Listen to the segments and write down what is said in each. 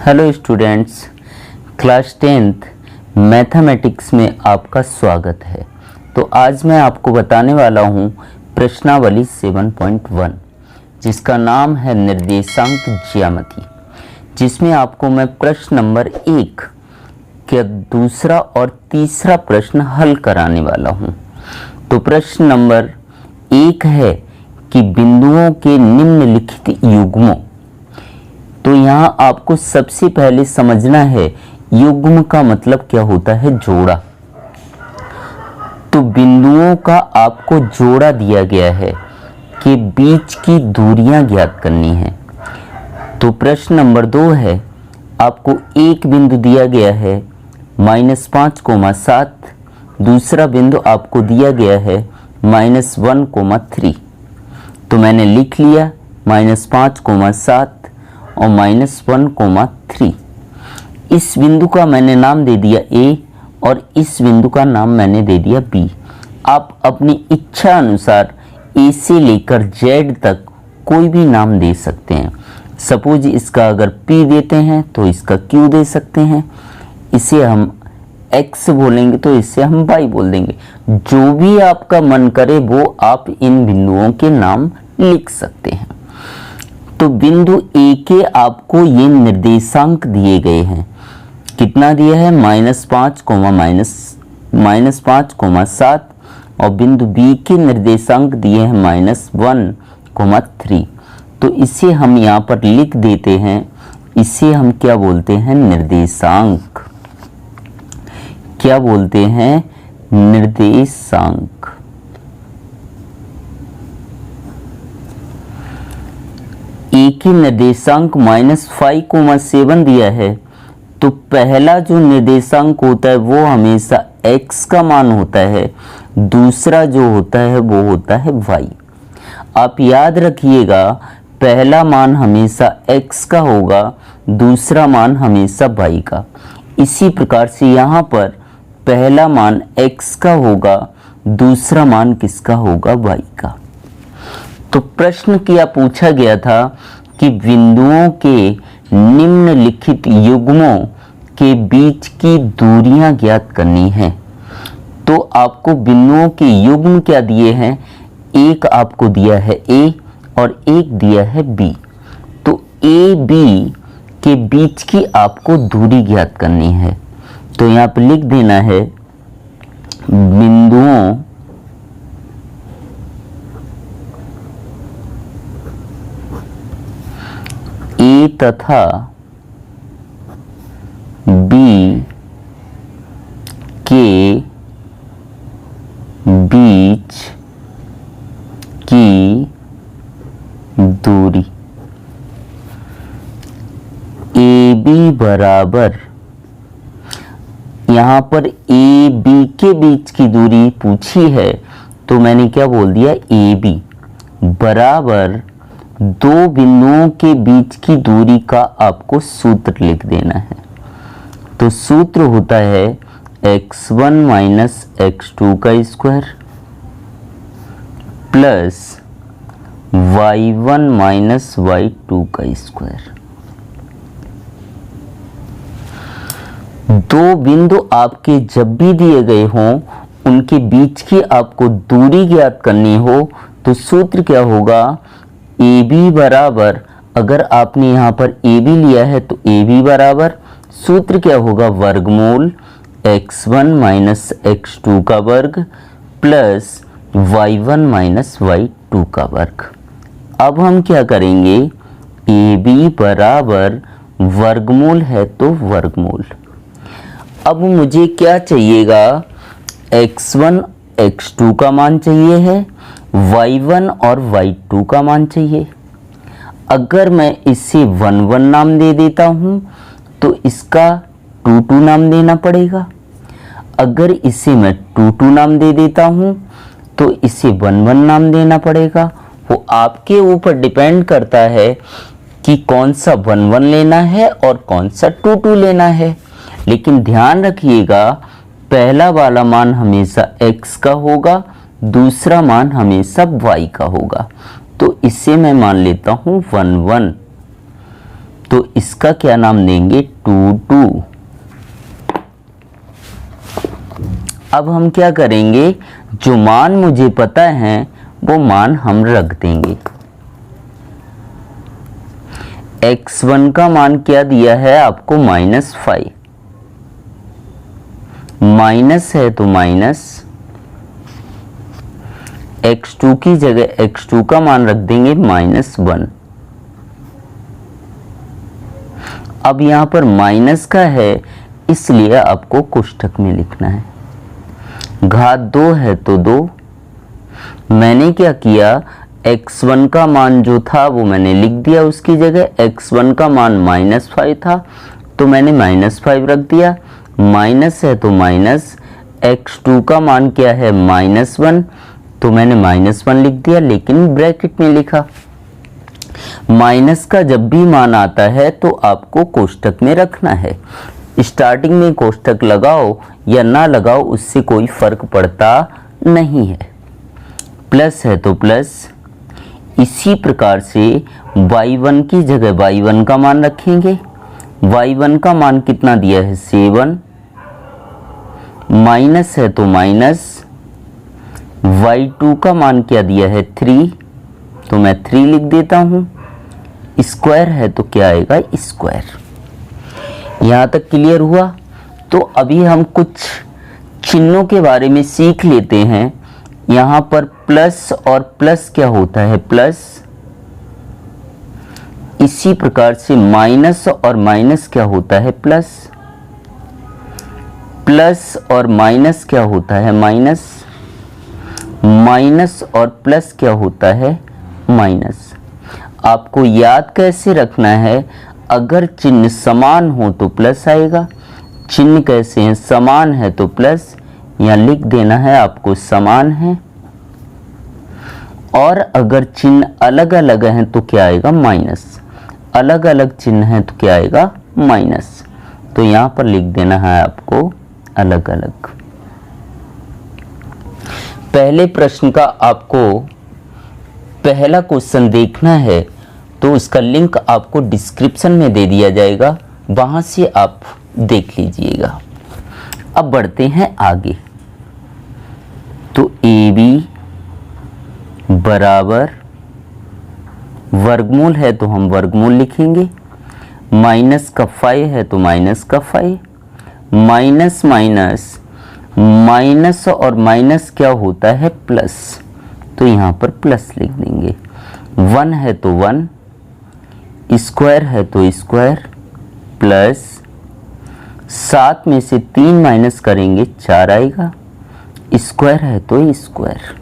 Hello students, class 10th mathematics में आपका स्वागत है। तो आज मैं आपको बताने वाला हूँ प्रश्नावली 7.1 जिसका नाम है निर्देशांक ज्यामिति, जिसमें आपको मैं प्रश्न नंबर 1 का दूसरा और तीसरा प्रश्न हल कराने वाला हूँ। तो प्रश्न नंबर 1 है कि बिंदुओं के निम्नलिखित युग्मों। तो यहाँ आपको सबसे पहले समझना है युग्म का मतलब क्या होता है, जोड़ा। तो बिंदुओं का आपको जोड़ा दिया गया है कि बीच की दूरियां ज्ञात करनी है। तो प्रश्न नंबर 2 है, आपको एक बिंदु दिया गया है -5,7, दूसरा बिंदु आपको दिया गया है -1,3। तो मैंने लिख लिया -5,7 और -1,3। इस बिंदु का मैंने नाम दे दिया A और इस बिंदु का नाम मैंने दे दिया B। आप अपनी इच्छा अनुसार A से लेकर Z तक कोई भी नाम दे सकते हैं। सपोज इसका अगर P देते हैं तो इसका Q दे सकते हैं, इसे हम X बोलेंगे तो इसे हम Y बोल देंगे। जो भी आपका मन करे वो आप इन बिंदुओं के नाम लिख सकते हैं। तो बिंदु A के आपको ये निर्देशांक दिए गए हैं। कितना दिया है? -5,7 और बिंदु B के निर्देशांक दिए हैं -1,3। तो इसे हम यहाँ पर लिख देते हैं। इसे हम क्या बोलते हैं? निर्देशांक। क्या बोलते हैं? निर्देशांक। A की निर्देशांक -5,7 दिया है। तो पहला जो निर्देशांक होता है वो हमेशा x का मान होता है, दूसरा जो होता है वो होता है y। आप याद रखिएगा, पहला मान हमेशा x का होगा, दूसरा मान हमेशा y का। इसी प्रकार से यहाँ पर पहला मान x का होगा, दूसरा मान किसका होगा? y का। तो प्रश्न क्या पूछा गया था कि बिंदुओं के निम्नलिखित युग्मों के बीच की दूरियां ज्ञात करनी है। तो आपको बिंदुओं के युग्म क्या दिए हैं? एक आपको दिया है A और एक दिया है B। तो A B के बीच की आपको दूरी ज्ञात करनी है। तो यहाँ पर लिख देना है बिंदुओं A तथा B के बीच की दूरी AB बराबर, यहाँ पर AB के बीच की दूरी पूछी है तो मैंने क्या बोल दिया? AB बराबर दो बिंदुओं के बीच की दूरी का आपको सूत्र लिख देना है। तो सूत्र होता है x1 - x2 का स्क्वायर प्लस y1 - y2 का स्क्वायर। दो बिंदु आपके जब भी दिए गए हों उनके बीच की आपको दूरी ज्ञात करनी हो तो सूत्र क्या होगा? AB बराबर, अगर आपने यहाँ पर AB लिया है तो AB बराबर सूत्र क्या होगा? वर्गमूल x1 - x2 का वर्ग प्लस y1 - y2 का वर्ग। अब हम क्या करेंगे? AB बराबर वर्गमूल है तो वर्गमूल। अब मुझे क्या चाहिएगा? x1 x2 का मान चाहिए है, y1 और y2 का मान चाहिए। अगर मैं इसे 1 1 नाम दे देता हूं तो इसका 2 2 नाम देना पड़ेगा। अगर इसे मैं 2 2 नाम दे देता हूं तो इसे 1 1 नाम देना पड़ेगा। वो आपके ऊपर डिपेंड करता है कि कौन सा 1 1 लेना है और कौन सा 2 2 लेना है। लेकिन ध्यान रखिएगा, पहला वाला मान हमेशा x का होगा, दूसरा मान हमेशा y का होगा। तो इसे मैं मान लेता हूं 1 1। तो इसका क्या नाम देंगे, 2 अब हम क्या करेंगे, जो मान मुझे पता है वो मान हम रख देंगे। x1 का मान क्या दिया है आपको, -5, माइनस है तो माइनस, x2 की जगह x2 का मान रख देंगे -1। अब यहां पर माइनस का है इसलिए आपको कोष्ठक में लिखना है। घात 2 है तो 2। मैंने क्या किया, x1 का मान जो था वो मैंने लिख दिया उसकी जगह। x1 का मान -5 था तो मैंने -5 रख दिया। माइनस है तो माइनस, x2 का मान क्या है, -1, तो मैंने -1 लिख दिया लेकिन ब्रैकेट में लिखा। माइनस का जब भी मान आता है तो आपको कोष्ठक में रखना है। स्टार्टिंग में कोष्ठक लगाओ या ना लगाओ उससे कोई फर्क पड़ता नहीं है। प्लस है तो प्लस। इसी प्रकार से y1 की जगह y1 का मान रखेंगे। y1 का मान कितना दिया है, 7। माइनस है तो माइनस, y2 का मान क्या दिया है, 3, तो मैं 3 लिख देता हूं। स्क्वायर है तो क्या आएगा, स्क्वायर। यहां तक क्लियर हुआ। तो अभी हम कुछ चिन्हों के बारे में सीख लेते हैं। यहां पर प्लस और प्लस क्या होता है, प्लस। इसी प्रकार से माइनस और माइनस क्या होता है, प्लस। प्लस और माइनस क्या होता है, माइनस। माइनस और प्लस क्या होता है, माइनस। आपको याद कैसे रखना है, अगर चिन्ह समान हो तो प्लस आएगा। चिन्ह कैसे हैं, समान है तो प्लस, यहाँ लिख देना है आपको समान है। और अगर चिन्ह अलग अलग हैं तो क्या आएगा, माइनस। अलग अलग चिन्ह हैं तो क्या आएगा, माइनस। तो यहाँ पर लिख देना है आपको अलग अलग। पहले प्रश्न का आपको पहला क्वेश्चन देखना है तो उसका लिंक आपको डिस्क्रिप्शन में दे दिया जाएगा, वहां से आप देख लीजिएगा। अब बढ़ते हैं आगे। तो AB बराबर, वर्गमूल है तो हम वर्गमूल लिखेंगे। माइनस का 5 है तो माइनस का 5। माइनस माइनस, माइनस और माइनस क्या होता है, प्लस, तो यहाँ पर प्लस लिख देंगे। 1 है तो 1, स्क्वायर है तो स्क्वायर, प्लस 7 में से 3 माइनस करेंगे 4 आएगा। स्क्वायर है तो स्क्वायर।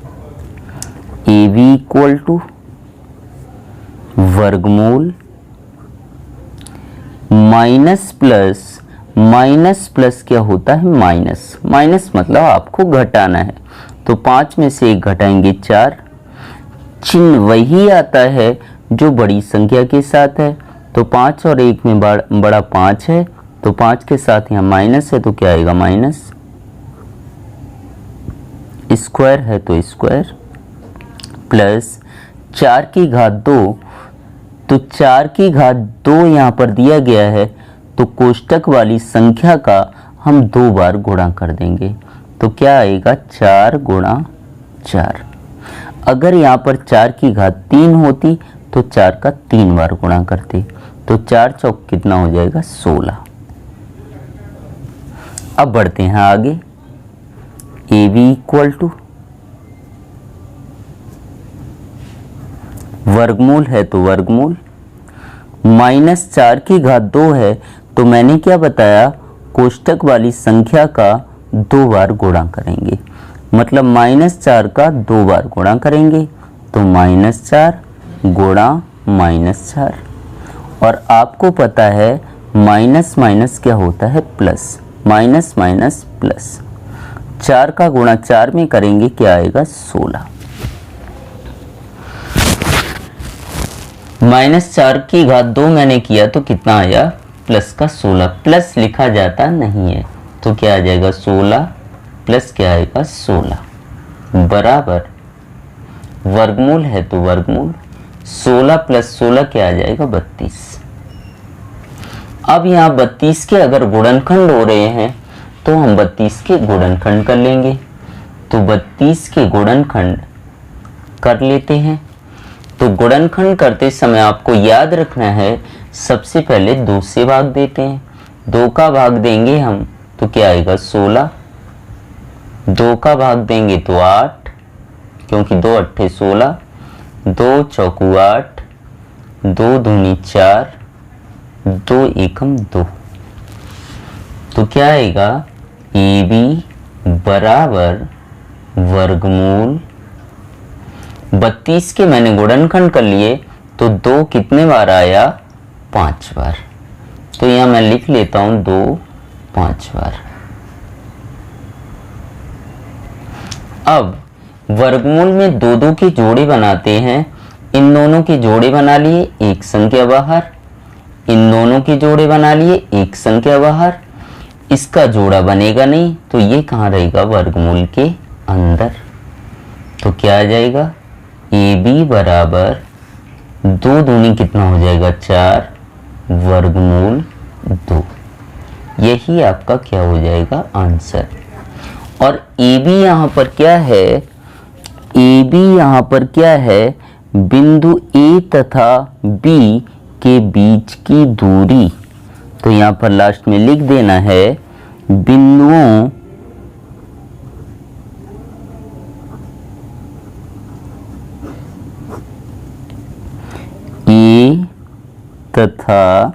AB इक्वल टू वर्गमूल माइनस प्लस, माइनस प्लस क्या होता है, माइनस। माइनस मतलब आपको घटाना है, तो 5 में से 1 घटाएंगे 4। चिन्ह वही आता है जो बड़ी संख्या के साथ है, तो 5 और 1 में बड़ा 5 है, तो 5 के साथ यहाँ माइनस है तो क्या आएगा, माइनस। स्क्वायर है तो स्क्वायर, प्लस 4 की घात 2, तो 4 की घात 2 यहाँ पर दिया गया है, तो कोष्ठक वाली संख्या का हम 2 बार गुणा कर देंगे, तो क्या आएगा, 4 गुणा 4। अगर यहाँ पर 4 की घात 3 होती तो 4 का 3 बार गुणा करते, तो 4 चौक कितना हो जाएगा, 16। अब बढ़ते हैं आगे। AB इक्वल टू वर्गमूल है तो वर्गमूल, माइनस 4 की घात 2 है, तो मैंने क्या बताया, कोष्ठक वाली संख्या का 2 बार गुणा करेंगे, मतलब -4 का 2 बार गुणा करेंगे, तो -4 गुणा -4। और आपको पता है माइनस माइनस क्या होता है, प्लस। माइनस माइनस प्लस, 4 का गुणा 4 में करेंगे, क्या आएगा, 16। -4 की घात 2 मैंने किया तो कितना आया, प्लस का 16। प्लस लिखा जाता नहीं है तो क्या आ जाएगा, 16 प्लस क्या आएगा, 16 बराबर वर्गमूल है तो वर्गमूल 16 प्लस 16 क्या आ जाएगा, 32। अब यहाँ 32 के अगर गुणनखंड हो रहे हैं तो हम 32 के गुणनखंड कर लेंगे। तो 32 के गुणनखंड कर लेते हैं। तो गुणनखंड करते समय आपको याद रखना है, सबसे पहले 2 से भाग देते हैं। 2 का भाग देंगे हम तो क्या आएगा 16। 2 का भाग देंगे तो 8, क्योंकि 2 अट्ठे 16, 2 चौकू 8, 2 दूनी 4, 2 एकम 2। तो क्या आएगा AB बराबर वर्गमूल 32 के मैंने गुणनखंड कर लिए तो 2 कितने बार आया 5 बार। तो यहां मैं लिख लेता हूं 2 5 बार। अब वर्गमूल में 2 के जोड़े बनाते हैं। इन दोनों के जोड़े बना लिए, एक संख्या बाहर। इन दोनों के जोड़े बना लिए, एक संख्या बाहर। इसका जोड़ा बनेगा नहीं तो ये कहाँ रहेगा वर्गमूल के अंदर। तो क्या आ जाएगा AB बराबर 2 दूनी कितना हो जाएगा 4 वर्गमूल 2। यही आपका क्या हो जाएगा आंसर। और AB यहाँ पर क्या है, AB यहाँ पर क्या है, बिंदु A तथा B के बीच की दूरी। तो यहाँ पर लास्ट में लिख देना है बिंदुओं A तथा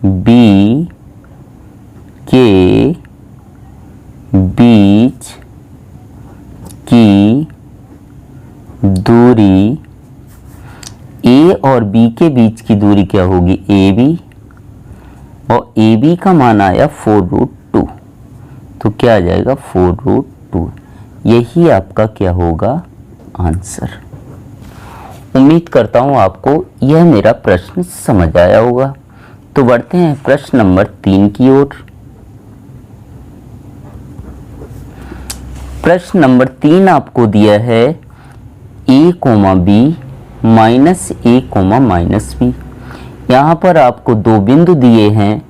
B के बीच की दूरी, A और B के बीच की दूरी क्या होगी AB, और AB का मान आया 4√2। तो क्या आ जाएगा 4√2। यही आपका क्या होगा आंसर। उम्मीद करता हूं आपको यह मेरा प्रश्न समझ आया होगा। तो बढ़ते हैं प्रश्न नंबर 3 की ओर। प्रश्न नंबर 3 आपको दिया है A, B minus A, minus B। यहाँ पर आपको 2 बिंदु दिए हैं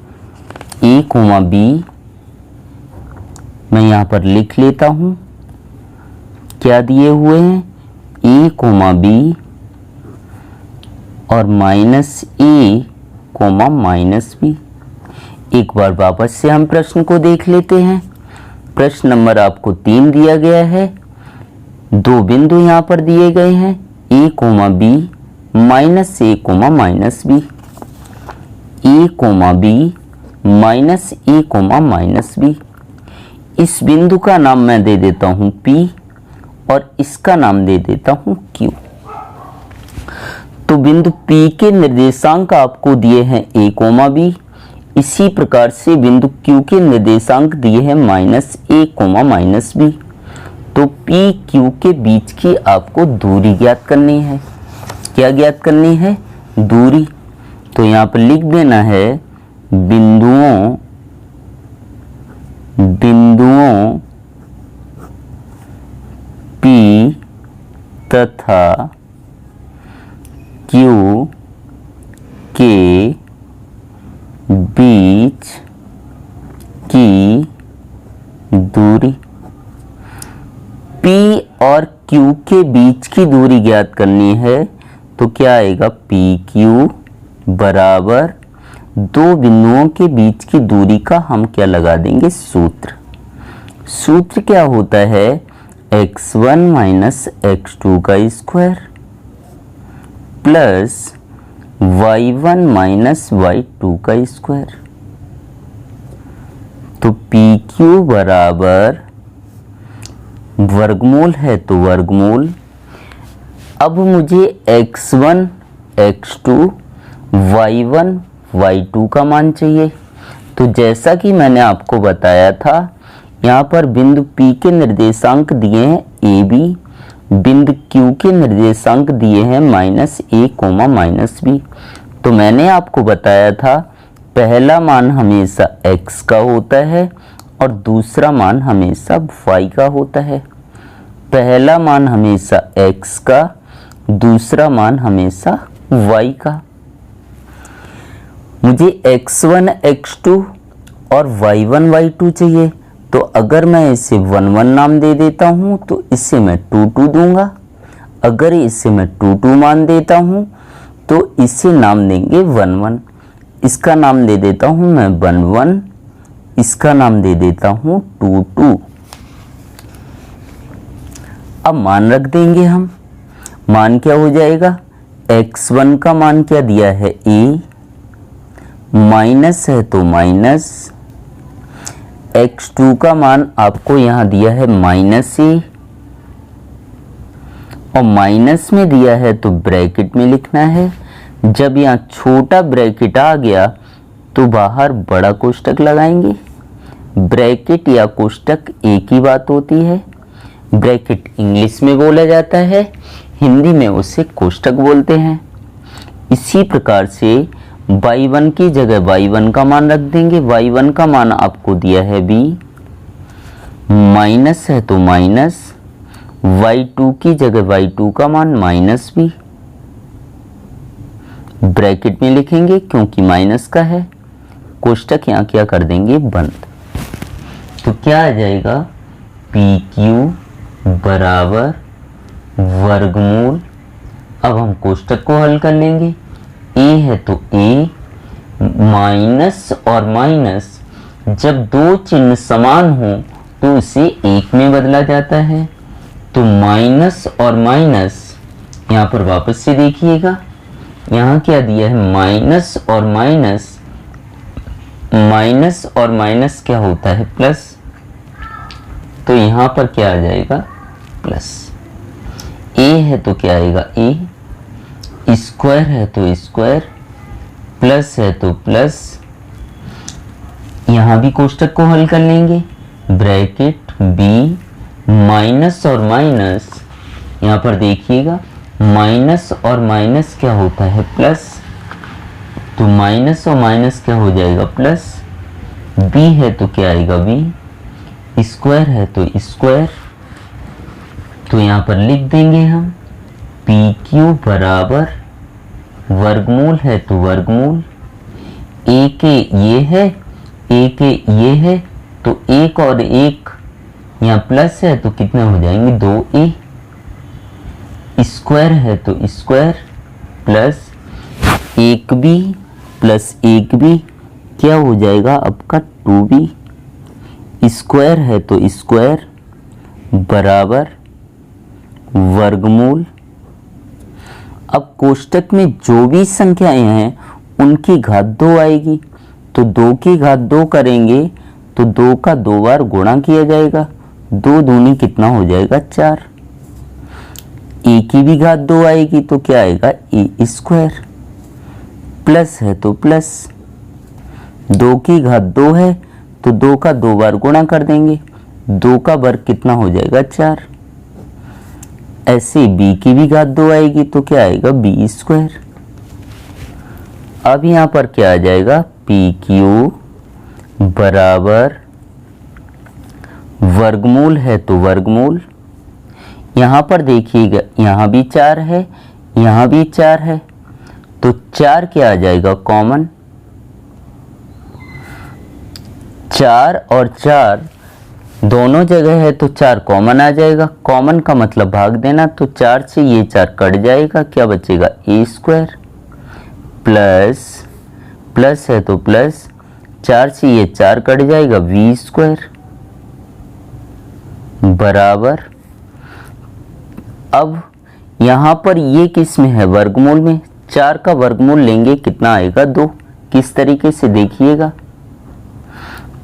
A, B। मैं यहाँ पर लिख लेता हूँ क्या दिए हुए हैं A, B और माइनस A, माइनस B। एक बार वापस से हम प्रश्न को देख लेते हैं। प्रश्न नंबर आपको 3 दिया गया है। 2 बिंदु यहाँ पर दिए गए हैं A, B minus A, minus B। A, B minus A, minus B। इस बिंदु का नाम मैं दे देता हूँ P और इसका नाम दे देता हूँ Q। तो बिंदु P के निर्देशांक आपको दिए हैं A, B। इसी प्रकार से बिंदु Q के निर्देशांक दिए हैं माइनस A, माइनस B। तो P, Q के बीच की आपको दूरी ज्ञात करनी है। क्या ज्ञात करनी है दूरी। तो यहाँ पर लिख देना है बिंदुओं P तथा Q के बीच की दूरी। P और Q के बीच की दूरी ज्ञात करनी है। तो क्या आएगा PQ बराबर 2 बिंदुओं के बीच की दूरी का हम क्या लगा देंगे सूत्र। सूत्र क्या होता है x1 माइनस x2 का square plus y1 minus y2 का स्क्वायर। तो PQ बराबर वर्गमूल है तो वर्गमूल। अब मुझे x1 x2 y1 y2 का मान चाहिए। तो जैसा कि मैंने आपको बताया था यहाँ पर बिंदु P के निर्देशांक दिए हैं AB, बिंदु Q के निर्देशांक दिए हैं माइनस A, माइनस B। तो मैंने आपको बताया था पहला मान हमेशा x का होता है और दूसरा मान हमेशा y का होता है। पहला मान हमेशा x का, दूसरा मान हमेशा y का। मुझे x1 x2 और y1 y2 चाहिए, तो अगर मैं इसे 1 1 नाम दे देता हूँ तो इसे मैं 2 2 दूंगा। अगर इसे मैं 2 2 मान देता हूँ तो इसे नाम देंगे 1 1। इसका नाम दे देता हूँ मैं 1 1, इसका नाम दे देता हूँ 2 2। अब मान रख देंगे हम। मान क्या हो जाएगा, x1 का मान क्या दिया है a, माइनस है तो माइनस, x2 का मान आपको यहाँ दिया है माइनस a, और माइनस में दिया है तो ब्रैकेट में लिखना है। जब यहाँ छोटा ब्रैकेट आ गया तो बाहर बड़ा कोष्टक लगाएंगे। ब्रैकेट या कोष्टक एक ही बात होती है। ब्रैकेट इंग्लिश में बोला जाता है, हिंदी में उसे कोष्टक बोलते हैं। इसी प्रकार से y1 की जगह y1 का मान रख देंगे। y1 का मान आपको दिया है b, माइनस है तो माइनस, y2 की जगह y2 का मान माइनस b, ब्रैकेट में लिखेंगे क्योंकि माइनस का है। कोष्टक यहाँ क्या कर देंगे, बंद। तो क्या आ जाएगा, पी क्यू बराबर वर्गमूल। अब हम कोष्टक को हल कर लेंगे। a है तो a, माइनस और माइनस जब दो चिन्ह समान हो तो उसे एक में बदला जाता है। तो माइनस और माइनस यहाँ पर वापस से देखिएगा, यहाँ क्या दिया है, माइनस और माइनस, माइनस और माइनस क्या होता है, प्लस। तो यहाँ पर क्या आ जाएगा, प्लस। a है तो क्या आएगा, a, स्क्वायर है तो स्क्वायर, प्लस है तो प्लस। यहाँ भी कोष्टक को हल कर लेंगे। ब्रैकेट b, माइनस और माइनस, यहाँ पर देखिएगा माइनस और माइनस क्या होता है, प्लस। तो माइनस और माइनस क्या हो जाएगा, प्लस। b है तो क्या आएगा, b, स्क्वायर है तो स्क्वायर। तो यहाँ पर लिख देंगे हम पी क्यू बराबर वर्गमूल है तो वर्गमूल, a के ये है, a के ये है, तो एक और एक यहाँ प्लस है तो कितने हो जाएंगे, 2a, स्क्वायर है तो स्क्वायर, प्लस एक बी प्लस एक बी क्या हो जाएगा आपका 2b, स्क्वायर है तो स्क्वायर बराबर वर्गमूल। अब कोष्टक में जो भी संख्याएं हैं उनकी घात 2 आएगी, तो 2 की घात 2 करेंगे तो 2 का 2 बार गुणा किया जाएगा, 2 दूनी कितना हो जाएगा, 4। a की भी घात 2 आएगी तो क्या आएगा, a स्क्वायर, प्लस है तो प्लस, 2 की घात 2 है तो 2 का 2 बार गुणा कर देंगे, 2 का वर्ग कितना हो जाएगा, 4। ऐसे b की भी घात 2 आएगी तो क्या आएगा, b स्क्वायर। अब यहाँ पर क्या आ जाएगा, पी क्यू बराबर वर्गमूल है तो वर्गमूल। यहाँ पर देखिएगा यहाँ भी 4 है, यहाँ भी 4 है, तो 4 क्या आ जाएगा, कॉमन। 4 और 4 दोनों जगह है तो 4 कॉमन आ जाएगा। कॉमन का मतलब भाग देना, तो 4 से ये 4 कट जाएगा, क्या बचेगा, a स्क्वायर, प्लस प्लस है तो प्लस, 4 से ये 4 कट जाएगा, v स्क्वायर बराबर। अब यहाँ पर ये किस में है, वर्गमूल में। 4 का वर्गमूल लेंगे कितना आएगा, 2। किस तरीके से देखिएगा,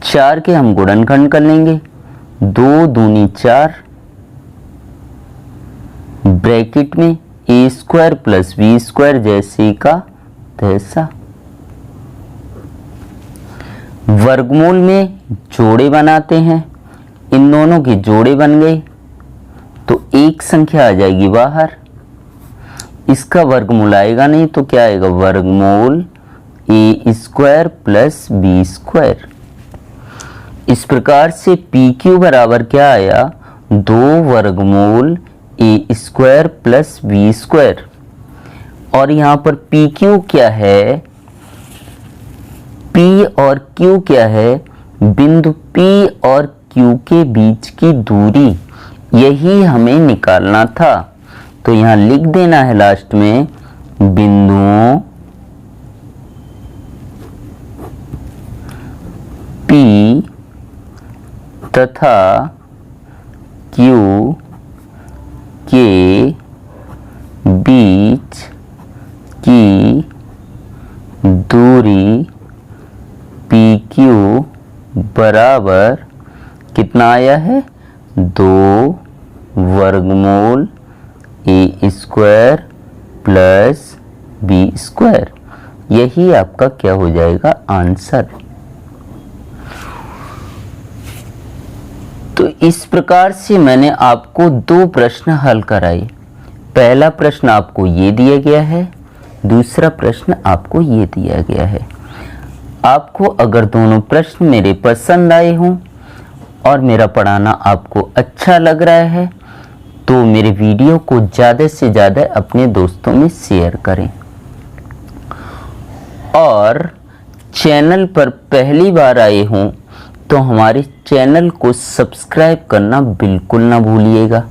4 के हम गुणनखंड कर लेंगे, 2 दूनी 4, ब्रैकेट में a square plus v square जैसे का तैसा। वर्गमूल में जोड़े बनाते हैं, इन दोनों के जोड़े बन गए तो एक संख्या आ जाएगी बाहर, इसका वर्गमूल आएगा नहीं तो क्या आएगा, वर्गमूल a square plus b square. इस प्रकार से पी क्यू बराबर क्या आया, 2 वर्गमूल a square plus b square. और यहाँ पर पी क्यू क्या है, P और Q क्या है? बिंदु P और Q के बीच की दूरी, यही हमें निकालना था। तो यहाँ लिख देना है लास्ट में, बिंदुओं P तथा Q के बीच की दूरी PQ बराबर कितना आया है? 2 वर्गमूल A square plus B square. यही आपका क्या हो जाएगा? आंसर। तो इस प्रकार से मैंने आपको 2 प्रश्न हल कराए। पहला प्रश्न आपको ये दिया गया है, दूसरा प्रश्न आपको ये दिया गया है। आपको अगर दोनों प्रश्न मेरे पसंद आए हों और मेरा पढ़ाना आपको अच्छा लग रहा है तो मेरे वीडियो को ज़्यादा से ज़्यादा अपने दोस्तों में शेयर करें। और चैनल पर पहली बार आए हों तो हमारे चैनल को सब्सक्राइब करना बिल्कुल ना भूलिएगा।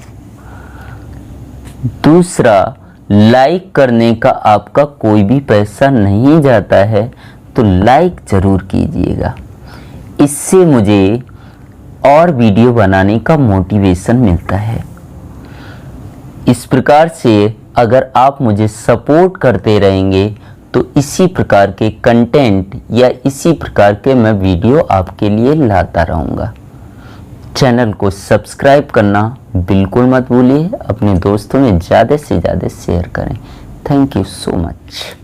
दूसरा, लाइक करने का आपका कोई भी पैसा नहीं जाता है, तो लाइक ज़रूर कीजिएगा। इससे मुझे और वीडियो बनाने का मोटिवेशन मिलता है। इस प्रकार से अगर आप मुझे सपोर्ट करते रहेंगे तो इसी प्रकार के कंटेंट या इसी प्रकार के मैं वीडियो आपके लिए लाता रहूँगा। चैनल को सब्सक्राइब करना बिल्कुल मत भूलिए, अपने दोस्तों में ज़्यादा से ज़्यादा शेयर करें। Thank you so much.